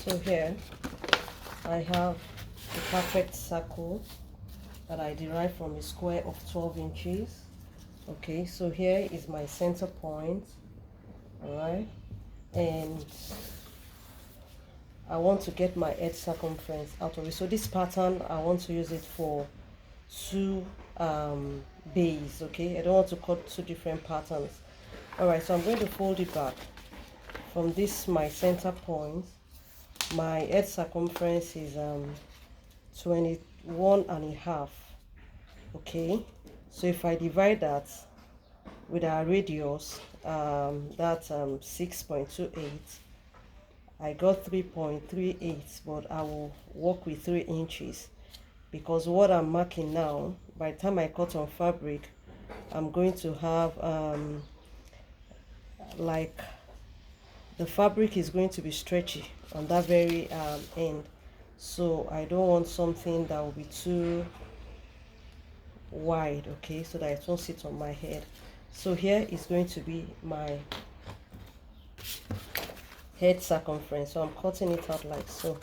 So here I have the perfect circle that I derived from a square of 12 inches. Okay, so here is my center point. All right, and I want to get my edge circumference out of it. So this pattern, I want to use it for two bays. Okay, I don't want to cut two different patterns. All right, so I'm going to fold it back from this my center point. My edge circumference is 21.5. Okay, so if I divide that with our radius, that's 6.28, I got 3.38, but I will work with 3 inches because what I'm marking now, by the time I cut on fabric, I'm going to have like the fabric is going to be stretchy on that very end, so I don't want something that will be too wide, okay, so that it won't sit on my head. So here is going to be my head circumference, so I'm cutting it out like so.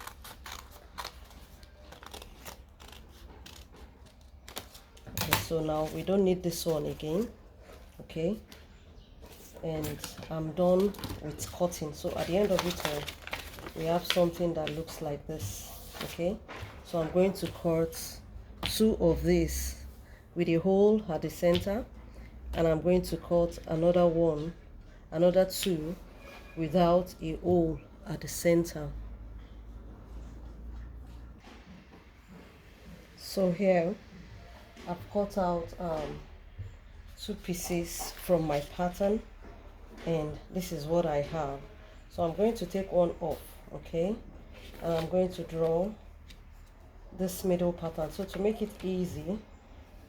Okay, so now we don't need this one again. Okay, and I'm done with cutting. So at the end of it all, we have something that looks like this. Okay, so I'm going to cut 2 of these with a hole at the center, and I'm going to cut another 2 without a hole at the center. So here I've cut out 2 pieces from my pattern, and this is what I have. So I'm going to take one off, okay, and I'm going to draw this middle pattern. So to make it easy,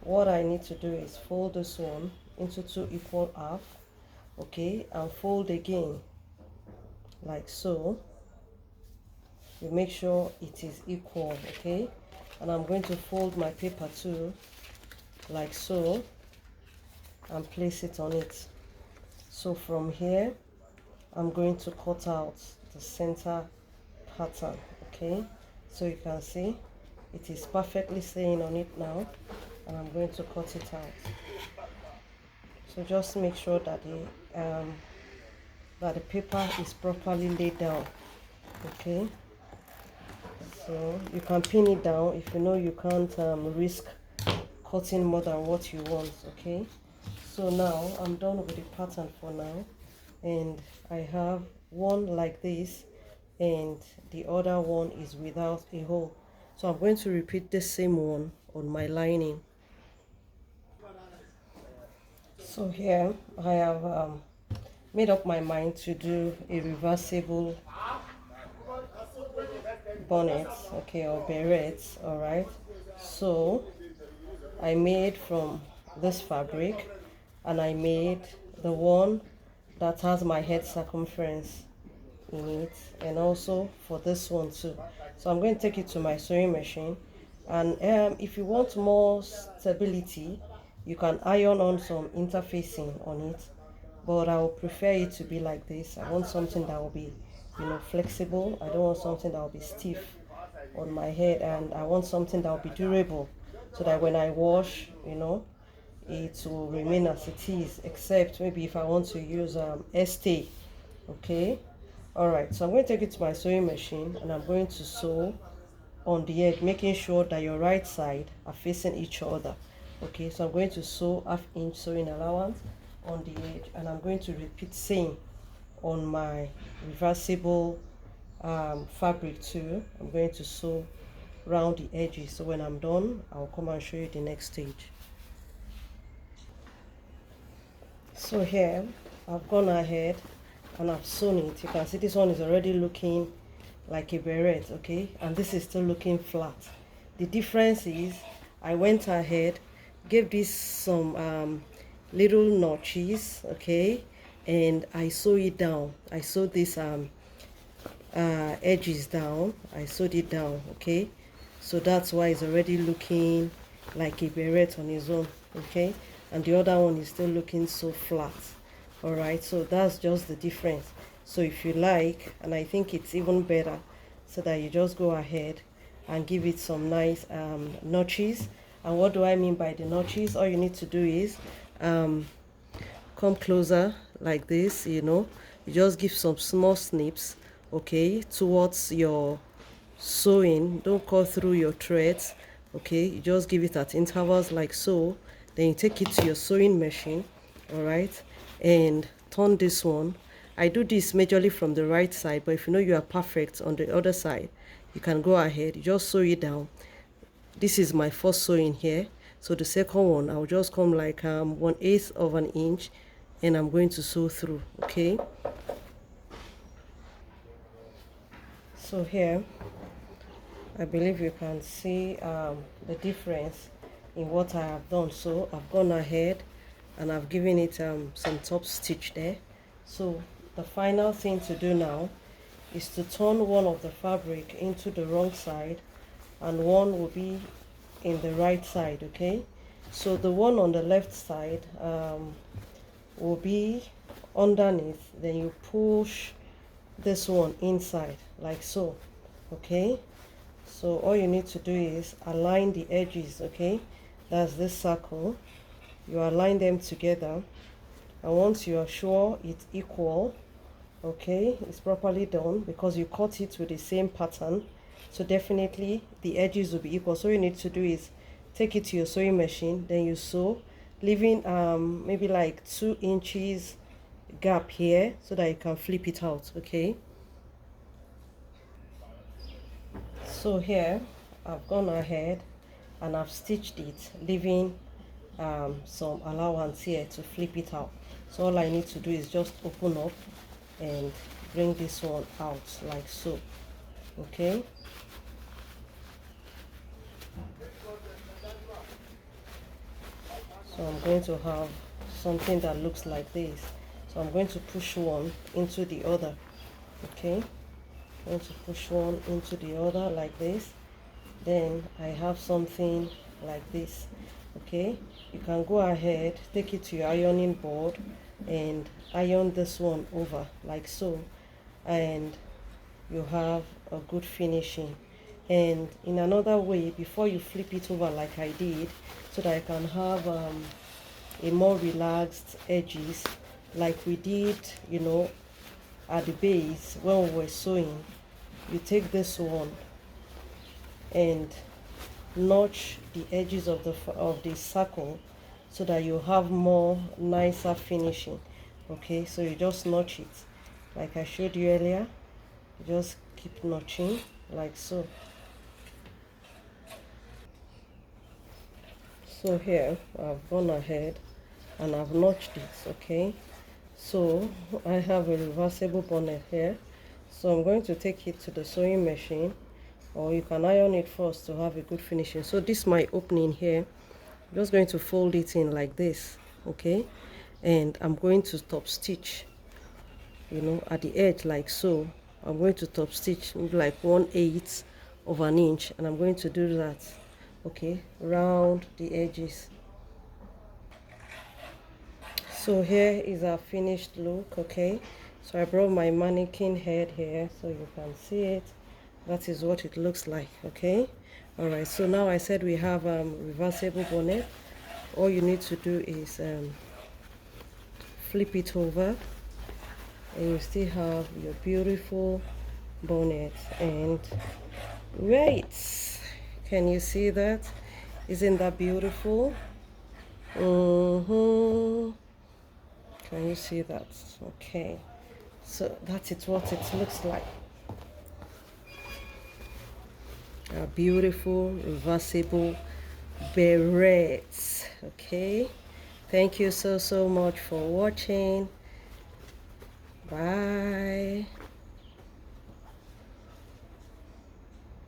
what I need to do is fold this one into 2 equal half, okay, and fold again like so. You make sure it is equal, okay, and I'm going to fold my paper too like so and place it on it. So from here I'm going to cut out the center pattern, okay, so you can see it is perfectly staying on it now, and I'm going to cut it out. So just make sure that the paper is properly laid down, okay. So you can pin it down if you know you can't risk cutting more than what you want, okay. So now I'm done with the pattern for now, and I have one like this and the other one is without a hole. So I'm going to repeat the same one on my lining. So here I have made up my mind to do a reversible bonnet, okay, or beret. All right, so I made from this fabric, and I made the one that has my head circumference in it, and also for this one too. So I'm going to take it to my sewing machine, and if you want more stability, you can iron on some interfacing on it, but I would prefer it to be like this. I want something that will be, flexible. I don't want something that will be stiff on my head, and I want something that will be durable, so that when I wash, it will remain as it is, except maybe if I want to use stay. Okay, all right, so I'm going to take it to my sewing machine, and I'm going to sew on the edge, making sure that your right side are facing each other. Okay, so I'm going to sew 1/2 inch sewing allowance on the edge, and I'm going to repeat same on my reversible fabric too. I'm going to sew round the edges, so when I'm done I'll come and show you the next stage. So here I've gone ahead and I've sewn it. You can see this one is already looking like a beret, okay, and this is still looking flat. The difference is I went ahead, gave this some little notches, okay, and I sew it down. I sewed this edges down. I sewed it down, okay, so that's why it's already looking like a beret on its own, okay, and the other one is still looking so flat. All right, so that's just the difference. So if you like, and I think it's even better so that you just go ahead and give it some nice notches. And what do I mean by the notches? All you need to do is come closer like this, you just give some small snips, okay, towards your sewing. Don't cut through your threads, okay, you just give it at intervals like so. Then you take it to your sewing machine, all right, and turn this one. I do this majorly from the right side, but if you know you are perfect on the other side, you can go ahead, you just sew it down. This is my first sewing here, so the second one I'll just come like 1/8 of an inch, and I'm going to sew through, okay. So here I believe you can see the difference in what I have done. So I've gone ahead and I've given it some top stitch there. So the final thing to do now is to turn one of the fabric into the wrong side and one will be in the right side, okay. So the one on the left side will be underneath, then you push this one inside like so, okay. So all you need to do is align the edges, okay, that's this circle. You align them together, and once you are sure it's equal, okay, it's properly done because you cut it with the same pattern, so definitely the edges will be equal. So all you need to do is take it to your sewing machine, then you sew, leaving maybe like 2 inches gap here so that you can flip it out, okay. So here I've gone ahead and I've stitched it, leaving some allowance here to flip it out. So all I need to do is just open up and bring this one out like so, okay. So I'm going to have something that looks like this. So I'm going to push one into the other, okay. I'm going to push one into the other like this. Then I have something like this, okay. You can go ahead, take it to your ironing board and iron this one over like so, and you have a good finishing. And in another way, before you flip it over like I did, so that I can have a more relaxed edges like we did, at the base when we were sewing, you take this one and notch the edges of the circle so that you have more nicer finishing, okay. So you just notch it like I showed you earlier, you just keep notching like so. So here I've gone ahead and I've notched it, okay. So I have a reversible bonnet here, so I'm going to take it to the sewing machine, or you can iron it first to have a good finishing. So this is my opening here. I'm just going to fold it in like this, okay, and I'm going to top stitch, at the edge like so. I'm going to top stitch like 1/8 of an inch, and I'm going to do that, okay, round the edges. So here is our finished look, okay. So I brought my mannequin head here so you can see it. That is what it looks like, okay. All right, so now I said we have reversible bonnet. All you need to do is flip it over and you still have your beautiful bonnet. And wait, can you see that? Isn't that beautiful? Can you see that? Okay, so that is what it looks like. A beautiful reversible berets, okay. Thank you so much for watching. Bye.